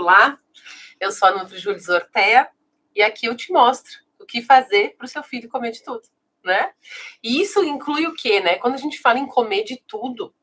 Olá, eu sou a Nutri Júlia Zortea e aqui eu te mostro o que fazer para o seu filho comer de tudo, né? E isso inclui o quê, né? Quando a gente fala em comer de tudo,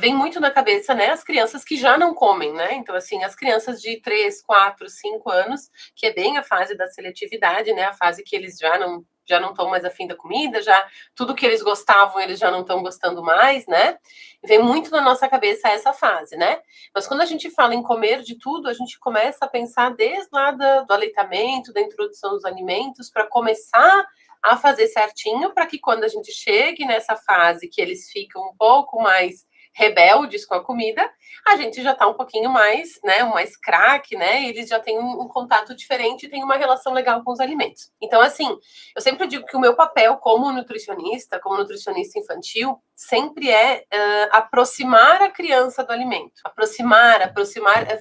vem muito na cabeça, né, as crianças que já não comem, né? Então, assim, as crianças de 3, 4, 5 anos, que é bem a fase da seletividade, né? A fase que eles já não estão mais afim da comida, já tudo que eles gostavam, eles já não estão gostando mais, né? Vem muito na nossa cabeça essa fase, né? Mas quando a gente fala em comer de tudo, a gente começa a pensar desde lá do aleitamento, da introdução dos alimentos, para começar a fazer certinho, para que quando a gente chegue nessa fase que eles ficam um pouco mais rebeldes com a comida, a gente já está um pouquinho mais, né, mais craque, né, e eles já têm um contato diferente e têm uma relação legal com os alimentos. Então, assim, eu sempre digo que o meu papel como nutricionista infantil, sempre é aproximar a criança do alimento. Aproximar,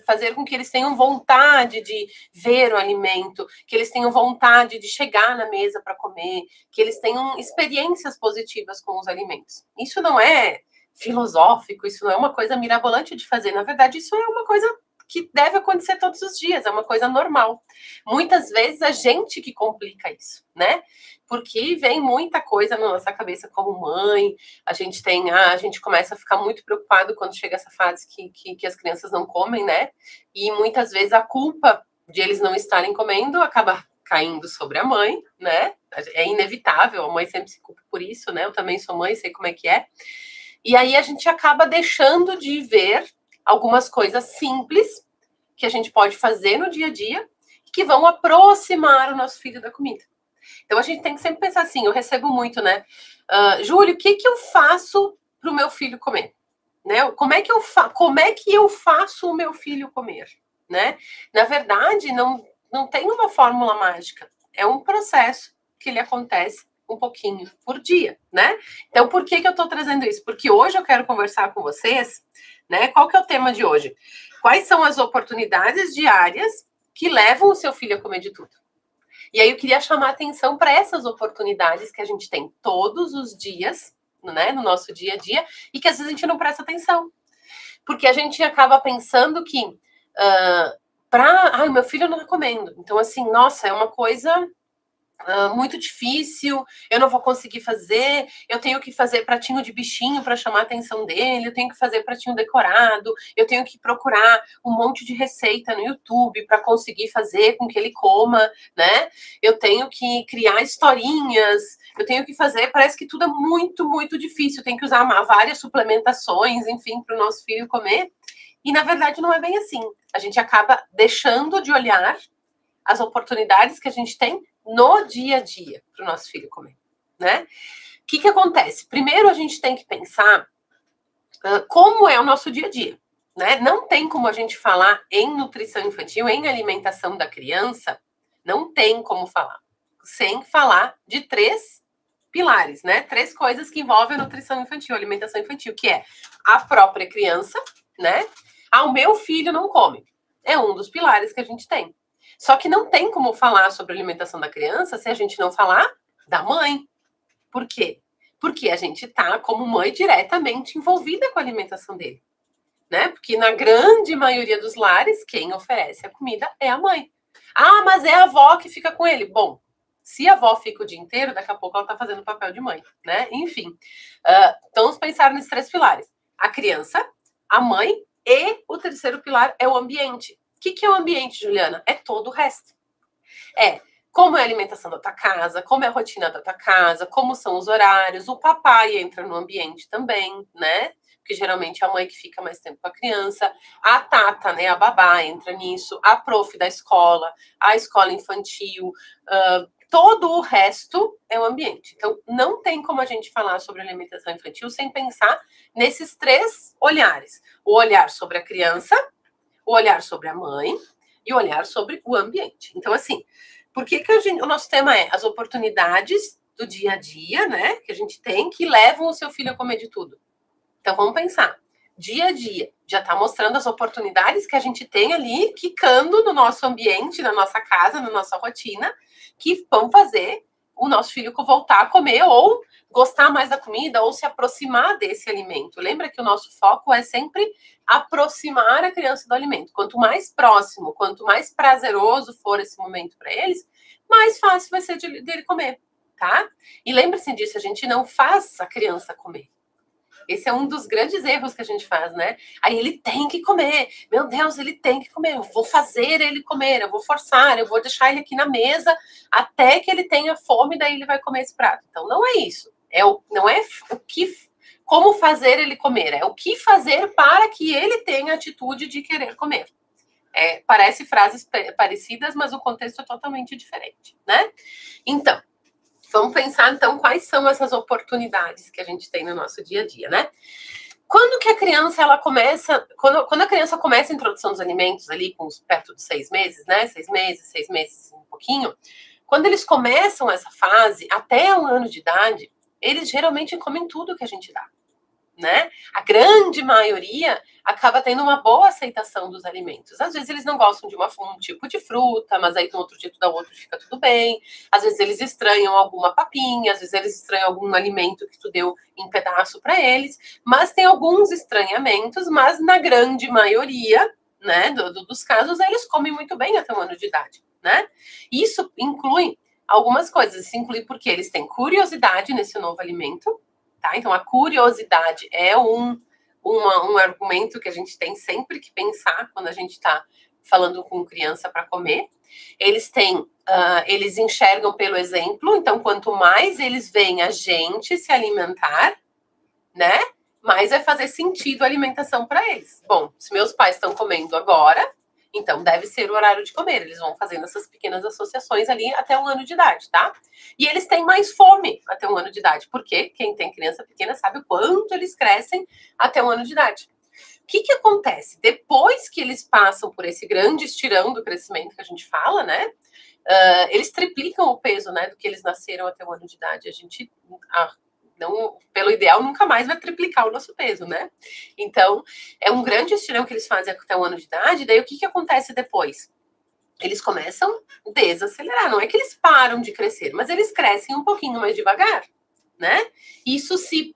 fazer com que eles tenham vontade de ver o alimento, que eles tenham vontade de chegar na mesa para comer, que eles tenham experiências positivas com os alimentos. Isso não é filosófico, isso não é uma coisa mirabolante de fazer. Na verdade, isso é uma coisa que deve acontecer todos os dias, é uma coisa normal. Muitas vezes a gente que complica isso, né? Porque vem muita coisa na nossa cabeça como mãe, a gente começa a ficar muito preocupado quando chega essa fase que as crianças não comem, né? E muitas vezes a culpa de eles não estarem comendo acaba caindo sobre a mãe, né? É inevitável, a mãe sempre se culpa por isso, né? Eu também sou mãe, sei como é que é. E aí a gente acaba deixando de ver algumas coisas simples que a gente pode fazer no dia a dia que vão aproximar o nosso filho da comida. Então a gente tem que sempre pensar assim, eu recebo muito, né? Júlio, o que eu faço para o meu filho comer? Né? Como é que eu faço o meu filho comer? Né? Na verdade, não tem uma fórmula mágica. É um processo que ele acontece um pouquinho por dia, né? Então, por que eu estou trazendo isso? Porque hoje eu quero conversar com vocês, né? Qual que é o tema de hoje? Quais são as oportunidades diárias que levam o seu filho a comer de tudo? E aí eu queria chamar a atenção para essas oportunidades que a gente tem todos os dias, né? No nosso dia a dia, e que às vezes a gente não presta atenção. Porque a gente acaba pensando que o meu filho não está comendo. Então, assim, nossa, é uma coisa muito difícil, eu não vou conseguir fazer, eu tenho que fazer pratinho de bichinho para chamar a atenção dele, eu tenho que fazer pratinho decorado, eu tenho que procurar um monte de receita no YouTube para conseguir fazer com que ele coma, né? Eu tenho que criar historinhas, eu tenho que fazer, parece que tudo é muito, muito difícil, tem que usar várias suplementações, enfim, para o nosso filho comer. E na verdade não é bem assim. A gente acaba deixando de olhar as oportunidades que a gente tem no dia a dia para o nosso filho comer, né? O que acontece? Primeiro a gente tem que pensar como é o nosso dia a dia, né? Não tem como a gente falar em nutrição infantil, em alimentação da criança, não tem como falar, sem falar de 3 pilares, né? 3 coisas que envolvem a nutrição infantil, a alimentação infantil, que é a própria criança, né? O meu filho não come. É um dos pilares que a gente tem. Só que não tem como falar sobre a alimentação da criança se a gente não falar da mãe. Por quê? Porque a gente está, como mãe, diretamente envolvida com a alimentação dele. Né? Porque na grande maioria dos lares, quem oferece a comida é a mãe. Mas é a avó que fica com ele. Bom, se a avó fica o dia inteiro, daqui a pouco ela está fazendo o papel de mãe, né? Enfim, então vamos pensar nesses 3 pilares. A criança, a mãe e o terceiro pilar é o ambiente. O que é o ambiente, Juliana? É todo o resto. Como é a alimentação da tua casa, como é a rotina da tua casa, como são os horários, o papai entra no ambiente também, né? Porque geralmente é a mãe que fica mais tempo com a criança, a tata, né, a babá entra nisso, a prof da escola, a escola infantil, todo o resto é o ambiente. Então, não tem como a gente falar sobre alimentação infantil sem pensar nesses 3 olhares. O olhar sobre a criança, o olhar sobre a mãe e o olhar sobre o ambiente. Então, assim, por que o nosso tema é as oportunidades do dia a dia, né, que a gente tem, que levam o seu filho a comer de tudo? Então, vamos pensar. Dia a dia já está mostrando as oportunidades que a gente tem ali, quicando no nosso ambiente, na nossa casa, na nossa rotina, que vão fazer o nosso filho voltar a comer ou gostar mais da comida ou se aproximar desse alimento. Lembra que o nosso foco é sempre aproximar a criança do alimento. Quanto mais próximo, quanto mais prazeroso for esse momento para eles, mais fácil vai ser dele comer, tá? E lembre-se disso, a gente não faz a criança comer. Esse é um dos grandes erros que a gente faz, né? Aí ele tem que comer. Meu Deus, ele tem que comer. Eu vou fazer ele comer, eu vou forçar, eu vou deixar ele aqui na mesa até que ele tenha fome, daí ele vai comer esse prato. Então não é isso. Não é o que, como fazer ele comer, é o que fazer para que ele tenha a atitude de querer comer. Parece frases parecidas, mas o contexto é totalmente diferente, né? Então, vamos pensar, então, quais são essas oportunidades que a gente tem no nosso dia a dia, né? Quando que a criança, ela começa... Quando a criança começa a introdução dos alimentos ali, com perto de 6 meses, né? 6 meses, um pouquinho. Quando eles começam essa fase, até 1 ano de idade, eles geralmente comem tudo que a gente dá, né? A grande maioria acaba tendo uma boa aceitação dos alimentos. Às vezes eles não gostam de um tipo de fruta, mas aí no outro dia tu dá outro, fica tudo bem. Às vezes eles estranham alguma papinha, às vezes eles estranham algum alimento que tu deu em pedaço para eles, mas tem alguns estranhamentos, mas na grande maioria, né, dos casos, eles comem muito bem até 1 ano de idade, né? Isso inclui algumas coisas, isso inclui porque eles têm curiosidade nesse novo alimento, tá? Então a curiosidade é um argumento que a gente tem sempre que pensar quando a gente está falando com criança para comer. Eles enxergam pelo exemplo, então quanto mais eles veem a gente se alimentar, né, mais vai fazer sentido a alimentação para eles. Bom, se meus pais estão comendo agora, então deve ser o horário de comer. Eles vão fazendo essas pequenas associações ali até 1 ano de idade, tá? E eles têm mais fome até 1 ano de idade, porque quem tem criança pequena sabe o quanto eles crescem até 1 ano de idade. O que acontece? Depois que eles passam por esse grande estirão do crescimento que a gente fala, né? Eles triplicam o peso, né, do que eles nasceram até 1 ano de idade. A gente... não, pelo ideal, nunca mais vai triplicar o nosso peso, né? Então, é um grande estirão que eles fazem até 1 ano de idade. Daí, o que acontece depois? Eles começam a desacelerar. Não é que eles param de crescer, mas eles crescem um pouquinho mais devagar, né? Isso se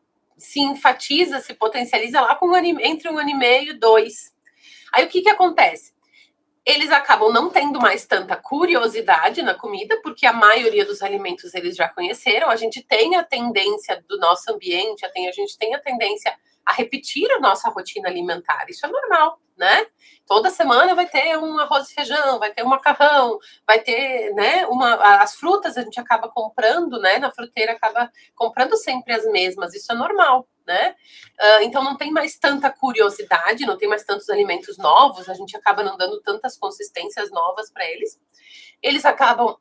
enfatiza, se potencializa lá entre 1 ano e meio e 2. Aí, o que acontece? Eles acabam não tendo mais tanta curiosidade na comida, porque a maioria dos alimentos eles já conheceram. A gente tem a tendência do nosso ambiente, a gente tem a tendência a repetir a nossa rotina alimentar. Isso é normal, né? Toda semana vai ter um arroz e feijão, vai ter um macarrão, vai ter, né, as frutas a gente acaba comprando, né? Na fruteira acaba comprando sempre as mesmas. Isso é normal, né? Então não tem mais tanta curiosidade, não tem mais tantos alimentos novos, a gente acaba não dando tantas consistências novas para eles. Eles acabam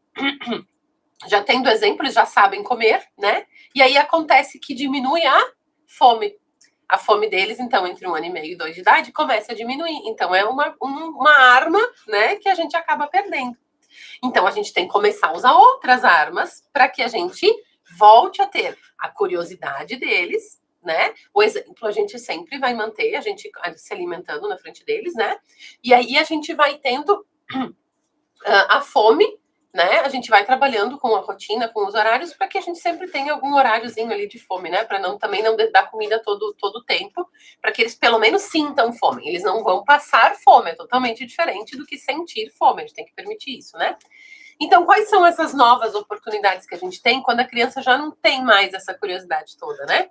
já tendo exemplo, eles já sabem comer, né? E aí acontece que diminui a fome. A fome deles, então, entre 1 ano e meio e 2 de idade, começa a diminuir. Então, é uma arma, né, que a gente acaba perdendo. Então, a gente tem que começar a usar outras armas para que a gente volte a ter a curiosidade deles, né? O exemplo a gente sempre vai manter, a gente se alimentando na frente deles, né? E aí a gente vai tendo a fome, né? A gente vai trabalhando com a rotina, com os horários, para que a gente sempre tenha algum horáriozinho ali de fome, né? Para também não dar comida todo o tempo, para que eles pelo menos sintam fome. Eles não vão passar fome, é totalmente diferente do que sentir fome, a gente tem que permitir isso, né? Então, quais são essas novas oportunidades que a gente tem quando a criança já não tem mais essa curiosidade toda, né?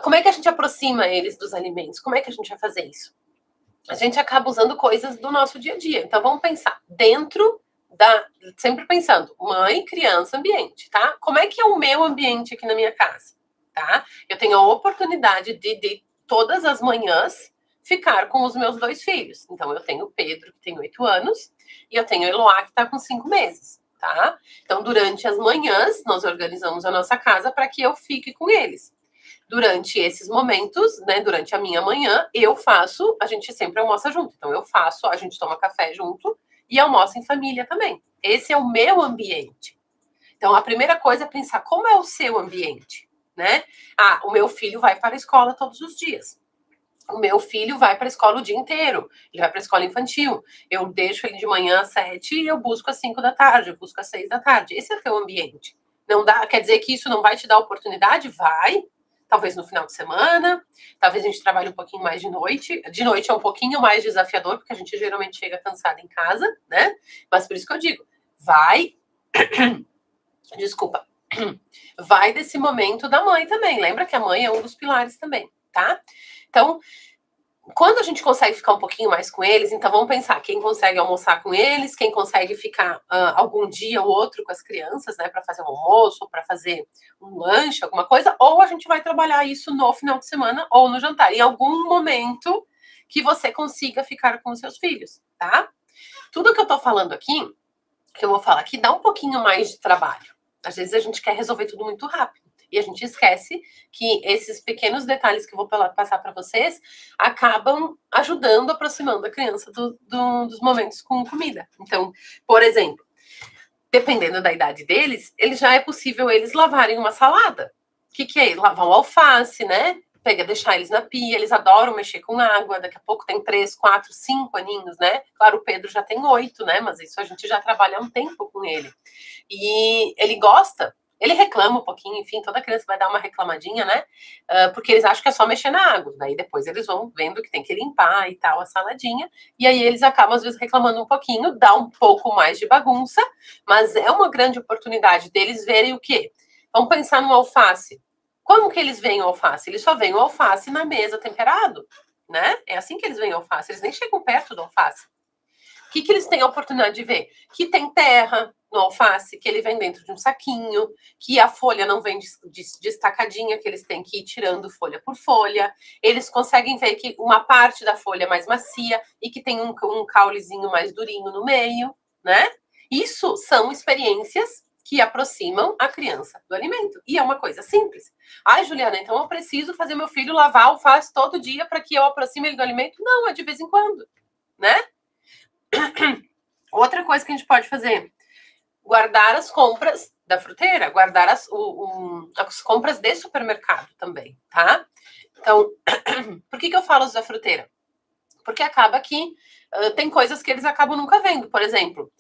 Como é que a gente aproxima eles dos alimentos? Como é que a gente vai fazer isso? A gente acaba usando coisas do nosso dia a dia. Então, vamos pensar dentro sempre pensando, mãe, criança, ambiente, tá? Como é que é o meu ambiente aqui na minha casa, tá? Eu tenho a oportunidade de todas as manhãs ficar com os meus 2 filhos. Então, eu tenho o Pedro, que tem 8 anos, e eu tenho a Eloá, que está com 5 meses, tá? Então, durante as manhãs, nós organizamos a nossa casa para que eu fique com eles. Durante esses momentos, né, durante a minha manhã, a gente sempre almoça junto. Então, a gente toma café junto e almoça em família também. Esse é o meu ambiente. Então, a primeira coisa é pensar como é o seu ambiente, né? O meu filho vai para a escola todos os dias. O meu filho vai para a escola o dia inteiro. Ele vai para a escola infantil. Eu deixo ele de manhã às 7 e eu busco às 5 da tarde, eu busco às 6 da tarde. Esse é o teu ambiente. Não dá, quer dizer que isso não vai te dar oportunidade? Vai. Talvez no final de semana, talvez a gente trabalhe um pouquinho mais de noite. De noite é um pouquinho mais desafiador, porque a gente geralmente chega cansado em casa, né? Mas por isso que eu digo, vai. Desculpa. Vai desse momento da mãe também. Lembra que a mãe é um dos pilares também, tá? Então, quando a gente consegue ficar um pouquinho mais com eles, então vamos pensar, quem consegue almoçar com eles, quem consegue ficar algum dia ou outro com as crianças, né, para fazer um almoço, ou para fazer um lanche, alguma coisa, ou a gente vai trabalhar isso no final de semana ou no jantar, em algum momento que você consiga ficar com os seus filhos, tá? Tudo que eu tô falando aqui, que eu vou falar aqui, dá um pouquinho mais de trabalho. Às vezes a gente quer resolver tudo muito rápido. E a gente esquece que esses pequenos detalhes que eu vou passar para vocês acabam ajudando, aproximando a criança dos momentos com comida. Então, por exemplo, dependendo da idade deles, já é possível eles lavarem uma salada. O que é? Lavar um alface, né? Deixar eles na pia, eles adoram mexer com água, daqui a pouco tem 3, 4, 5 aninhos, né? Claro, o Pedro já tem 8, né? Mas isso a gente já trabalha há um tempo com ele. E ele gosta, ele reclama um pouquinho, enfim, toda criança vai dar uma reclamadinha, né? Porque eles acham que é só mexer na água. Daí depois eles vão vendo que tem que limpar e tal, a saladinha. E aí eles acabam, às vezes, reclamando um pouquinho, dá um pouco mais de bagunça, mas é uma grande oportunidade deles verem o quê? Vamos pensar no alface. Como que eles veem o alface? Eles só veem o alface na mesa temperado, né? É assim que eles veem o alface. Eles nem chegam perto do alface. O que eles têm a oportunidade de ver? Que tem terra no alface, que ele vem dentro de um saquinho, que a folha não vem destacadinha, que eles têm que ir tirando folha por folha. Eles conseguem ver que uma parte da folha é mais macia e que tem um caulezinho mais durinho no meio, né? Isso são experiências que aproximam a criança do alimento. E é uma coisa simples. Ai, Juliana, então eu preciso fazer meu filho lavar alface todo dia para que eu aproxime ele do alimento? Não, é de vez em quando, né? Outra coisa que a gente pode fazer, guardar as compras da fruteira, guardar as compras de supermercado também, tá? Então, por que eu falo da fruteira? Porque acaba que tem coisas que eles acabam nunca vendo. Por exemplo,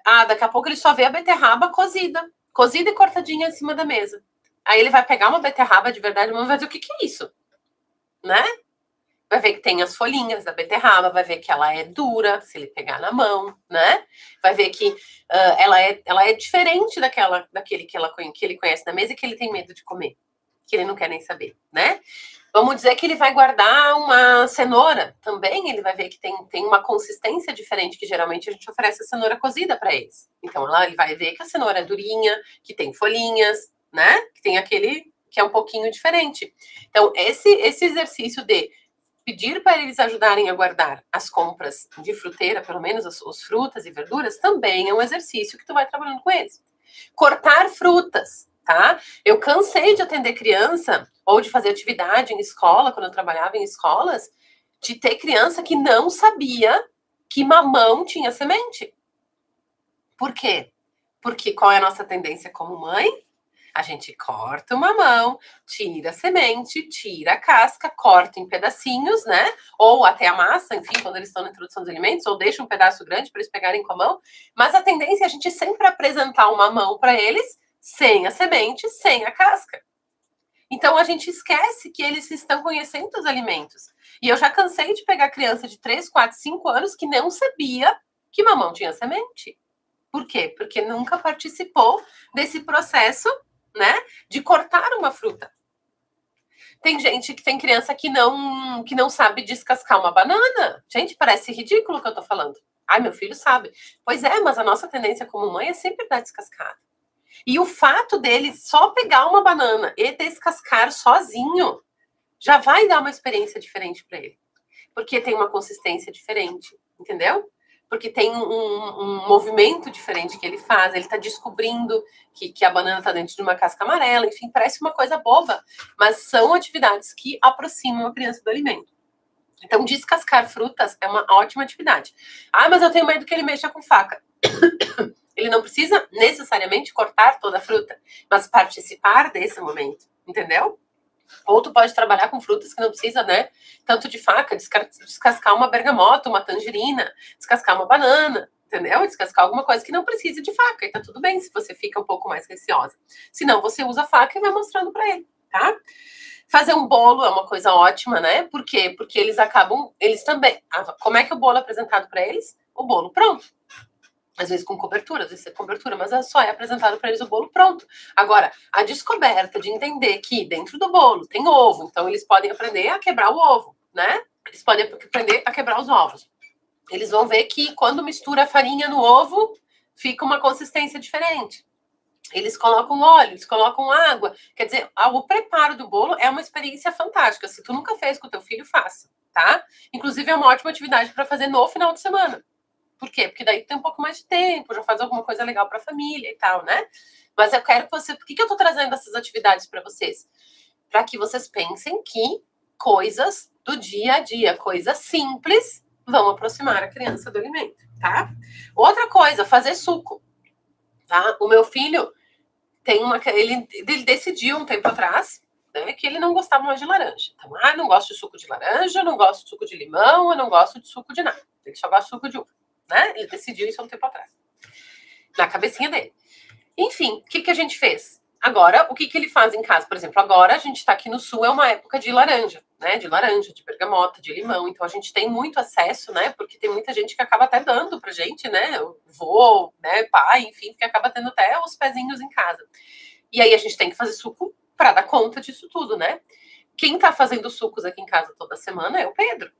daqui a pouco ele só vê a beterraba cozida e cortadinha em cima da mesa. Aí ele vai pegar uma beterraba de verdade e vai dizer, o que é isso? Né? Vai ver que tem as folhinhas da beterraba, vai ver que ela é dura, se ele pegar na mão, né? Vai ver que ela é diferente daquele que ele conhece na mesa e que ele tem medo de comer, que ele não quer nem saber, né? Vamos dizer que ele vai guardar uma cenoura também, ele vai ver que tem uma consistência diferente, que geralmente a gente oferece a cenoura cozida para eles. Então ele vai ver que a cenoura é durinha, que tem folhinhas, né? Que tem aquele que é um pouquinho diferente. Então, esse exercício de pedir para eles ajudarem a guardar as compras de fruteira, pelo menos as frutas e verduras, também é um exercício que tu vai trabalhando com eles. Cortar frutas, tá? Eu cansei de atender criança ou de fazer atividade em escola, quando eu trabalhava em escolas, de ter criança que não sabia que mamão tinha semente. Por quê? Porque qual é a nossa tendência como mãe? A gente corta o mamão, tira a semente, tira a casca, corta em pedacinhos, né? Ou até a massa, enfim, quando eles estão na introdução dos alimentos, ou deixa um pedaço grande para eles pegarem com a mão. Mas a tendência é a gente sempre apresentar o mamão para eles sem a semente, sem a casca. Então a gente esquece que eles estão conhecendo os alimentos. E eu já cansei de pegar criança de 3, 4, 5 anos que não sabia que mamão tinha semente. Por quê? Porque nunca participou desse processo, né, de cortar uma fruta. Tem gente que tem criança que não sabe descascar uma banana. Gente, parece ridículo o que eu tô falando. Ai, meu filho sabe. Pois é, mas a nossa tendência como mãe é sempre dar descascada. E o fato dele só pegar uma banana e descascar sozinho já vai dar uma experiência diferente para ele. Porque tem uma consistência diferente, entendeu? Porque tem um movimento diferente que ele faz, ele está descobrindo que a banana está dentro de uma casca amarela, enfim, parece uma coisa boba, mas são atividades que aproximam a criança do alimento. Então, descascar frutas é uma ótima atividade. Mas eu tenho medo que ele mexa com faca. Ele não precisa necessariamente cortar toda a fruta, mas participar desse momento, entendeu? Ou tu pode trabalhar com frutas que não precisa, né? Tanto de faca, descascar uma bergamota, uma tangerina, descascar uma banana, entendeu? Descascar alguma coisa que não precise de faca, e tá tudo bem se você fica um pouco mais receosa. Se não, você usa a faca e vai mostrando para ele, tá? Fazer um bolo é uma coisa ótima, né? Por quê? Porque eles também. Como é que o bolo é apresentado para eles? O bolo pronto. Às vezes com cobertura, às vezes sem cobertura, mas só é apresentado para eles o bolo pronto. Agora, a descoberta de entender que dentro do bolo tem ovo, então eles podem aprender a quebrar o ovo, né? Eles podem aprender a quebrar os ovos. Eles vão ver que quando mistura a farinha no ovo, fica uma consistência diferente. Eles colocam óleo, eles colocam água. Quer dizer, o preparo do bolo é uma experiência fantástica. Se tu nunca fez com o teu filho, faça, tá? Inclusive, é uma ótima atividade para fazer no final de semana. Por quê? Porque daí tem um pouco mais de tempo, já faz alguma coisa legal para a família e tal, né? Mas eu quero que você... Por que eu tô trazendo essas atividades para vocês? Para que vocês pensem que coisas do dia a dia, coisas simples, vão aproximar a criança do alimento, tá? Outra coisa, fazer suco, tá? O meu filho tem ele decidiu um tempo atrás, né, que ele não gostava mais de laranja. Então, não gosto de suco de laranja, não gosto de suco de limão, eu não gosto de suco de nada. Ele só gosta de suco de uva, né? Ele decidiu isso há um tempo atrás. Na cabecinha dele. Enfim, o que a gente fez? Agora, o que ele faz em casa? Por exemplo, agora a gente está aqui no sul, é uma época de laranja, né? De laranja, de bergamota, de limão. Então a gente tem muito acesso, né? Porque tem muita gente que acaba até dando pra gente, né? O vô, né? Pai, enfim, que acaba tendo até os pezinhos em casa. E aí a gente tem que fazer suco para dar conta disso tudo, né? Quem tá fazendo sucos aqui em casa toda semana é o Pedro,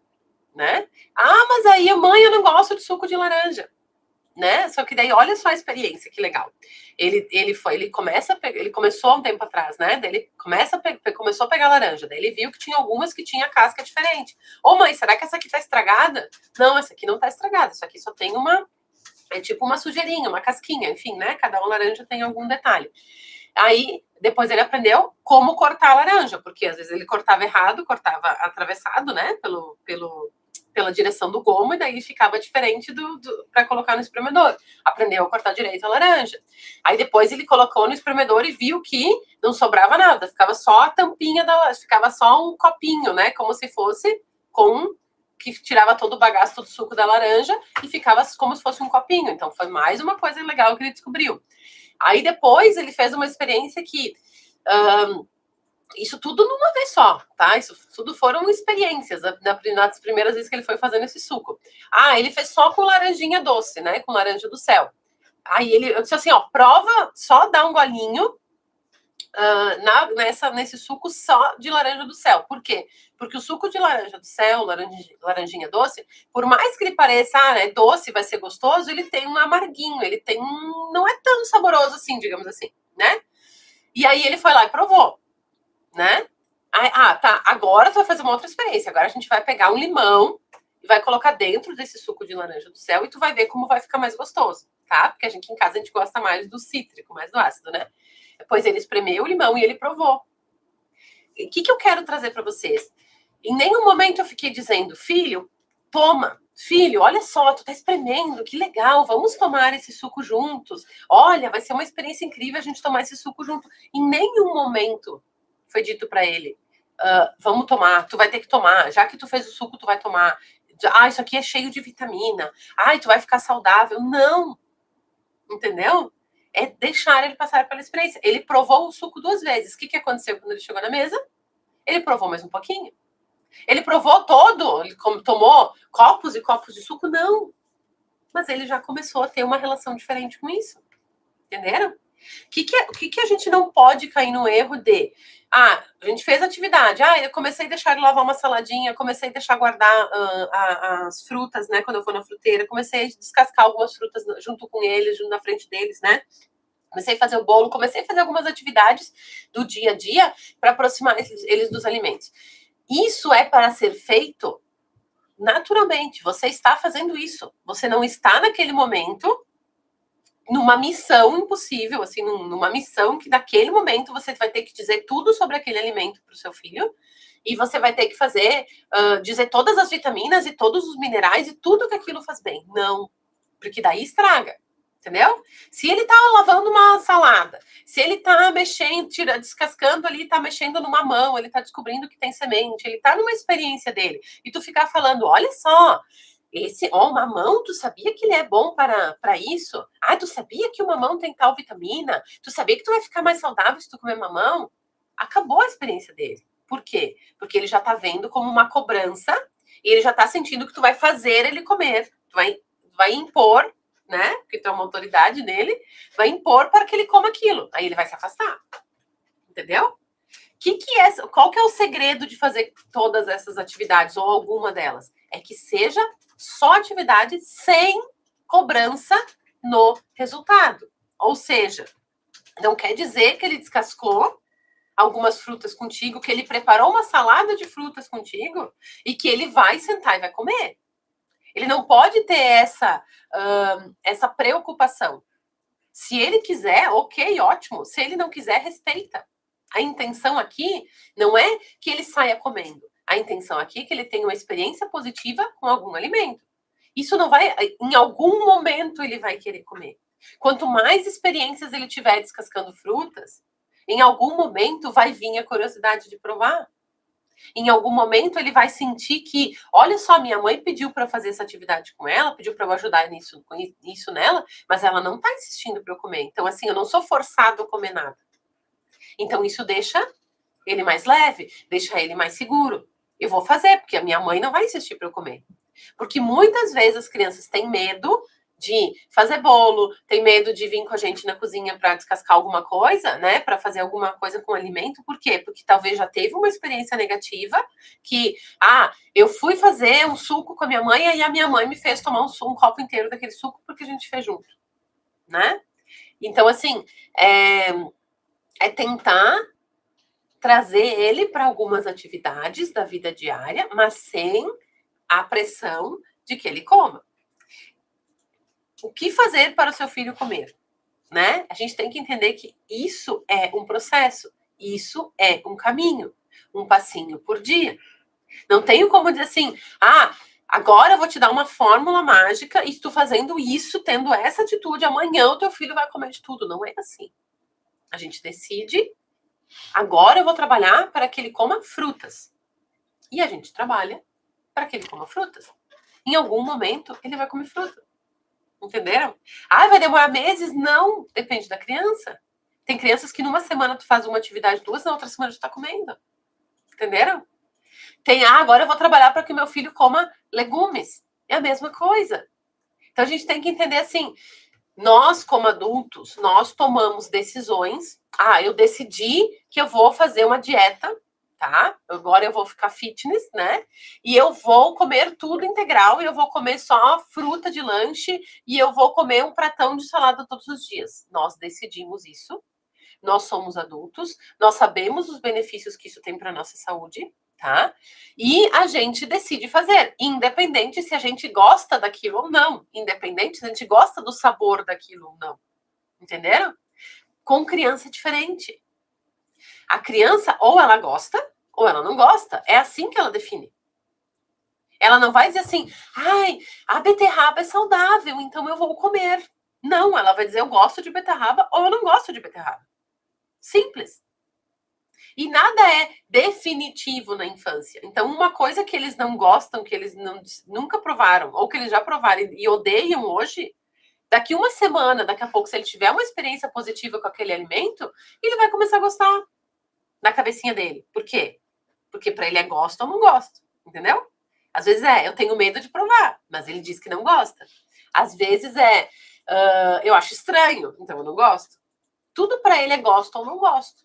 né? Mas aí, mãe, eu não gosto de suco de laranja. Né? Só que daí, olha só a experiência, que legal. Ele começou há um tempo atrás, né? Daí ele começou a pegar laranja. Daí ele viu que tinha algumas que tinha casca diferente. Mãe, será que essa aqui tá estragada? Não, essa aqui não tá estragada. Isso aqui só tem é tipo uma sujeirinha, uma casquinha, enfim, né? Cada laranja tem algum detalhe. Aí, depois ele aprendeu como cortar a laranja, porque às vezes ele cortava errado, cortava atravessado, né? Pela direção do gomo, e daí ficava diferente para colocar no espremedor. Aprendeu a cortar direito a laranja. Aí depois ele colocou no espremedor e viu que não sobrava nada, ficava só a tampinha ficava só um copinho, né? Como se fosse que tirava todo o bagaço, todo o suco da laranja e ficava como se fosse um copinho. Então foi mais uma coisa legal que ele descobriu. Aí depois ele fez uma experiência que isso tudo numa vez só, tá? Isso tudo foram experiências nas primeiras vezes que ele foi fazendo esse suco. Ele fez só com laranjinha doce, né? Com laranja do céu. Aí eu disse assim, prova, só dá um golinho nesse suco só de laranja do céu. Por quê? Porque o suco de laranja do céu, laranjinha doce, por mais que ele pareça, é doce, vai ser gostoso, ele tem um amarguinho, não é tão saboroso assim, digamos assim, né? E aí ele foi lá e provou, né? Tá, agora tu vai fazer uma outra experiência. Agora a gente vai pegar um limão e vai colocar dentro desse suco de laranja do céu e tu vai ver como vai ficar mais gostoso, tá? Porque aqui em casa a gente gosta mais do cítrico, mais do ácido, né? Depois ele espremeu o limão e ele provou. O que eu quero trazer para vocês? Em nenhum momento eu fiquei dizendo, filho, toma. Filho, olha só, tu tá espremendo, que legal, vamos tomar esse suco juntos. Olha, vai ser uma experiência incrível a gente tomar esse suco junto. Em nenhum momento foi dito para ele, vamos tomar, tu vai ter que tomar, já que tu fez o suco, tu vai tomar. Isso aqui é cheio de vitamina. Tu vai ficar saudável. Não. Entendeu? É deixar ele passar pela experiência. Ele provou o suco 2 vezes. O que aconteceu quando ele chegou na mesa? Ele provou mais um pouquinho. Ele provou todo, ele tomou copos e copos de suco? Não. Mas ele já começou a ter uma relação diferente com isso. Entenderam? O que a gente não pode cair no erro de... a gente fez atividade. Eu comecei a deixar ele lavar uma saladinha, comecei a deixar guardar as frutas, né? Quando eu vou na fruteira, comecei a descascar algumas frutas junto com eles, junto na frente deles, né? Comecei a fazer o bolo, comecei a fazer algumas atividades do dia a dia para aproximar eles dos alimentos. Isso é para ser feito naturalmente. Você está fazendo isso. Você não está naquele momento numa missão impossível, assim, numa missão que naquele momento você vai ter que dizer tudo sobre aquele alimento para o seu filho e você vai ter que fazer, dizer todas as vitaminas e todos os minerais e tudo que aquilo faz bem. Não, porque daí estraga. Entendeu? Se ele tá lavando uma salada, se ele tá mexendo, descascando ali, tá mexendo numa mão, ele tá descobrindo que tem semente, ele tá numa experiência dele, e tu ficar falando, olha só, o mamão, tu sabia que ele é bom para isso? Ah, tu sabia que o mamão tem tal vitamina? Tu sabia que tu vai ficar mais saudável se tu comer mamão? Acabou a experiência dele. Por quê? Porque ele já tá vendo como uma cobrança e ele já tá sentindo que tu vai fazer ele comer. Tu vai impor, né? Porque tu é uma autoridade nele, vai impor para que ele coma aquilo. Aí ele vai se afastar. Entendeu? Qual que é o segredo de fazer todas essas atividades, ou alguma delas? É que seja só atividade sem cobrança no resultado. Ou seja, não quer dizer que ele descascou algumas frutas contigo, que ele preparou uma salada de frutas contigo e que ele vai sentar e vai comer. Ele não pode ter essa preocupação. Se ele quiser, ok, ótimo. Se ele não quiser, respeita. A intenção aqui não é que ele saia comendo. A intenção aqui é que ele tenha uma experiência positiva com algum alimento. Isso não vai, em algum momento ele vai querer comer. Quanto mais experiências ele tiver descascando frutas, em algum momento vai vir a curiosidade de provar. Em algum momento ele vai sentir que, olha só, minha mãe pediu para fazer essa atividade com ela, pediu para eu ajudar nisso nela, mas ela não está insistindo para eu comer. Então, assim, eu não sou forçado a comer nada. Então, isso deixa ele mais leve, deixa ele mais seguro. Eu vou fazer, porque a minha mãe não vai insistir para eu comer. Porque muitas vezes as crianças têm medo de fazer bolo, tem medo de vir com a gente na cozinha para descascar alguma coisa, né? Para fazer alguma coisa com alimento. Por quê? Porque talvez já teve uma experiência negativa que, eu fui fazer um suco com a minha mãe e a minha mãe me fez tomar um copo inteiro daquele suco porque a gente fez junto, né? Então, assim, é tentar trazer ele para algumas atividades da vida diária, mas sem a pressão de que ele coma. O que fazer para o seu filho comer? Né? A gente tem que entender que isso é um processo, isso é um caminho, um passinho por dia. Não tenho como dizer assim, agora eu vou te dar uma fórmula mágica e tu fazendo isso, tendo essa atitude, amanhã o teu filho vai comer de tudo. Não é assim. A gente decide, agora eu vou trabalhar para que ele coma frutas. E a gente trabalha para que ele coma frutas. Em algum momento, ele vai comer fruta. Entenderam? Vai demorar meses? Não, depende da criança. Tem crianças que numa semana tu faz uma atividade, duas, na outra semana tu tá comendo. Entenderam? Tem, agora eu vou trabalhar para que o meu filho coma legumes. É a mesma coisa. Então a gente tem que entender assim, nós como adultos, nós tomamos decisões. Eu decidi que eu vou fazer uma dieta, tá? Agora eu vou ficar fitness, né? E eu vou comer tudo integral, e eu vou comer só fruta de lanche, e eu vou comer um pratão de salada todos os dias. Nós decidimos isso. Nós somos adultos, nós sabemos os benefícios que isso tem para nossa saúde, tá? E a gente decide fazer, independente se a gente gosta daquilo ou não, independente se a gente gosta do sabor daquilo ou não. Entenderam? Com criança é diferente. A criança, ou ela gosta, ou ela não gosta. É assim que ela define. Ela não vai dizer assim, a beterraba é saudável, então eu vou comer. Não, ela vai dizer, eu gosto de beterraba ou eu não gosto de beterraba. Simples. E nada é definitivo na infância. Então, uma coisa que eles não gostam, que eles nunca provaram, ou que eles já provaram e odeiam hoje, daqui uma semana, daqui a pouco, se ele tiver uma experiência positiva com aquele alimento, ele vai começar a gostar na cabecinha dele. Por quê? Porque para ele é gosto ou não gosto, entendeu? Às vezes eu tenho medo de provar, mas ele diz que não gosta. Às vezes eu acho estranho, então eu não gosto. Tudo para ele é gosto ou não gosto.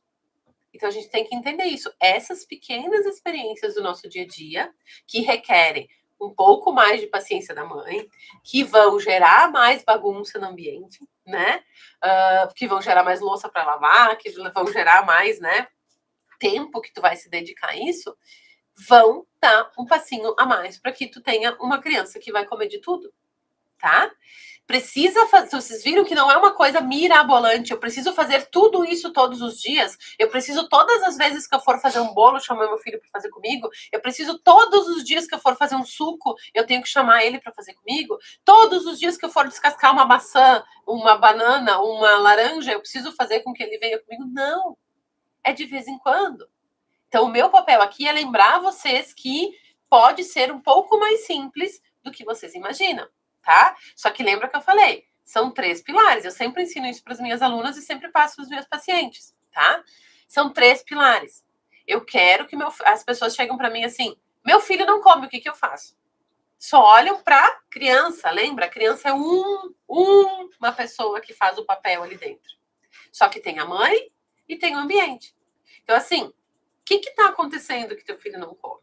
Então a gente tem que entender isso. Essas pequenas experiências do nosso dia a dia, que requerem um pouco mais de paciência da mãe, que vão gerar mais bagunça no ambiente, né? Que vão gerar mais louça para lavar, que vão gerar mais, né, tempo que tu vai se dedicar a isso, vão dar um passinho a mais para que tu tenha uma criança que vai comer de tudo, tá? Precisa fazer. Vocês viram que não é uma coisa mirabolante. Eu preciso fazer tudo isso todos os dias. Eu preciso, todas as vezes que eu for fazer um bolo, chamar meu filho para fazer comigo. Eu preciso, todos os dias que eu for fazer um suco, eu tenho que chamar ele para fazer comigo. Todos os dias que eu for descascar uma maçã, uma banana, uma laranja, eu preciso fazer com que ele venha comigo. Não. É de vez em quando. Então, o meu papel aqui é lembrar vocês que pode ser um pouco mais simples do que vocês imaginam, tá? Só que lembra que eu falei, são 3 pilares. Eu sempre ensino isso para as minhas alunas e sempre passo para os meus pacientes, tá? São 3 pilares. Eu quero que as pessoas cheguem para mim assim, meu filho não come, o que eu faço? Só olham para criança, lembra? A criança é uma pessoa que faz o papel ali dentro. Só que tem a mãe e tem o ambiente. Então, assim, o que está acontecendo que teu filho não come?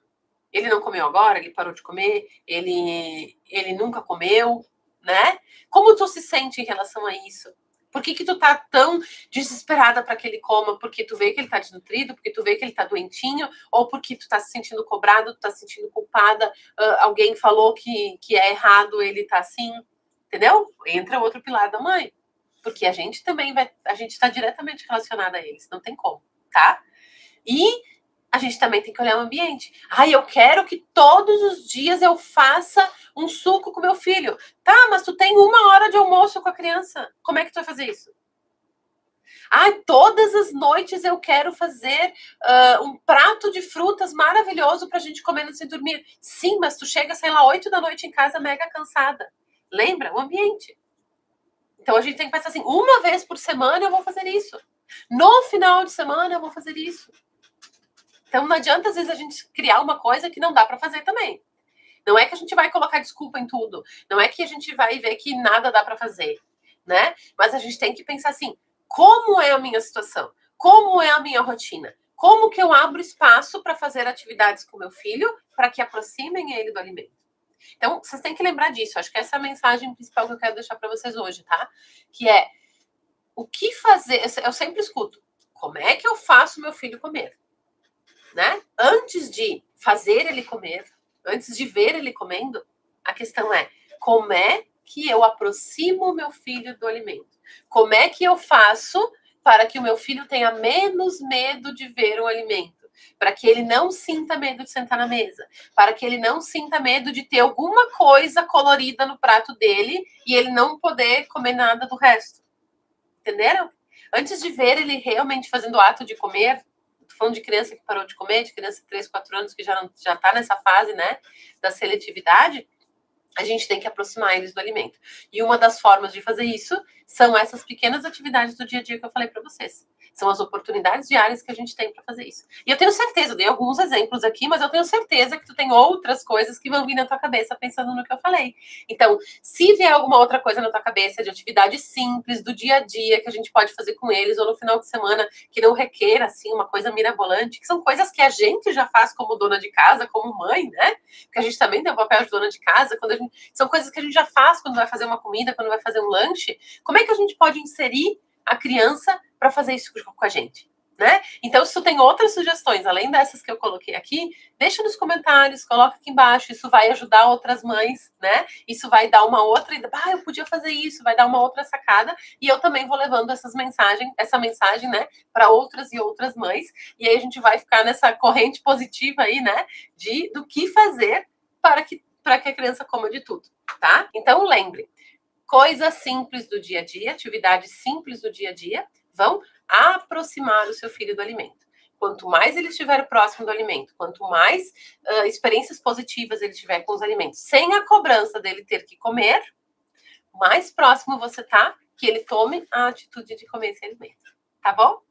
Ele não comeu agora? Ele parou de comer? Ele nunca comeu? Né? Como tu se sente em relação a isso? Por que tu tá tão desesperada para que ele coma? Porque tu vê que ele tá desnutrido? Porque tu vê que ele tá doentinho? Ou porque tu tá se sentindo cobrado, tu tá se sentindo culpada? Alguém falou que é errado, ele tá assim? Entendeu? Entra outro pilar da mãe. Porque a gente também a gente tá diretamente relacionada a eles, não tem como, tá? E a gente também tem que olhar o ambiente. Eu quero que todos os dias eu faça um suco com meu filho. Tá, mas tu tem 1 hora de almoço com a criança. Como é que tu vai fazer isso? Todas as noites eu quero fazer um prato de frutas maravilhoso pra gente comer antes de dormir. Sim, mas tu chega, sei lá, 8 da noite em casa mega cansada. Lembra? O ambiente. Então a gente tem que pensar assim, 1 vez por semana eu vou fazer isso. No final de semana eu vou fazer isso. Então não adianta às vezes a gente criar uma coisa que não dá para fazer também. Não é que a gente vai colocar desculpa em tudo, não é que a gente vai ver que nada dá para fazer, né? Mas a gente tem que pensar assim, como é a minha situação? Como é a minha rotina? Como que eu abro espaço para fazer atividades com meu filho para que aproximem ele do alimento? Então, vocês têm que lembrar disso. Acho que essa é a mensagem principal que eu quero deixar para vocês hoje, tá? Que é o que fazer. Eu sempre escuto. Como é que eu faço meu filho comer? Né? Antes de fazer ele comer, antes de ver ele comendo, a questão é como é que eu aproximo o meu filho do alimento? Como é que eu faço para que o meu filho tenha menos medo de ver o alimento? Para que ele não sinta medo de sentar na mesa, para que ele não sinta medo de ter alguma coisa colorida no prato dele e ele não poder comer nada do resto. Entenderam? Antes de ver ele realmente fazendo o ato de comer, tô falando de criança que parou de comer, de criança de 3, 4 anos que já tá nessa fase, né, da seletividade, a gente tem que aproximar eles do alimento. E uma das formas de fazer isso são essas pequenas atividades do dia a dia que eu falei para vocês. São as oportunidades diárias que a gente tem para fazer isso. E eu tenho certeza, eu dei alguns exemplos aqui, mas eu tenho certeza que tu tem outras coisas que vão vir na tua cabeça pensando no que eu falei. Então, se vier alguma outra coisa na tua cabeça de atividade simples do dia a dia que a gente pode fazer com eles, ou no final de semana que não requer, assim, uma coisa mirabolante, que são coisas que a gente já faz como dona de casa, como mãe, né? Porque a gente também tem o papel de dona de casa, são coisas que a gente já faz quando vai fazer uma comida, quando vai fazer um lanche. Como é que a gente pode inserir a criança para fazer isso com a gente? Né? Então, se tu tem outras sugestões, além dessas que eu coloquei aqui, deixa nos comentários, coloca aqui embaixo, isso vai ajudar outras mães, né? Isso vai dar uma outra ideia, eu podia fazer isso, vai dar uma outra sacada, e eu também vou levando essa mensagem, né, para outras e outras mães, e aí a gente vai ficar nessa corrente positiva aí, né, do que fazer para que a criança coma de tudo, tá? Então, lembre, coisas simples do dia a dia, atividades simples do dia a dia, vão aproximar o seu filho do alimento. Quanto mais ele estiver próximo do alimento, quanto mais experiências positivas ele tiver com os alimentos, sem a cobrança dele ter que comer, mais próximo você tá que ele tome a atitude de comer esse alimento. Tá bom?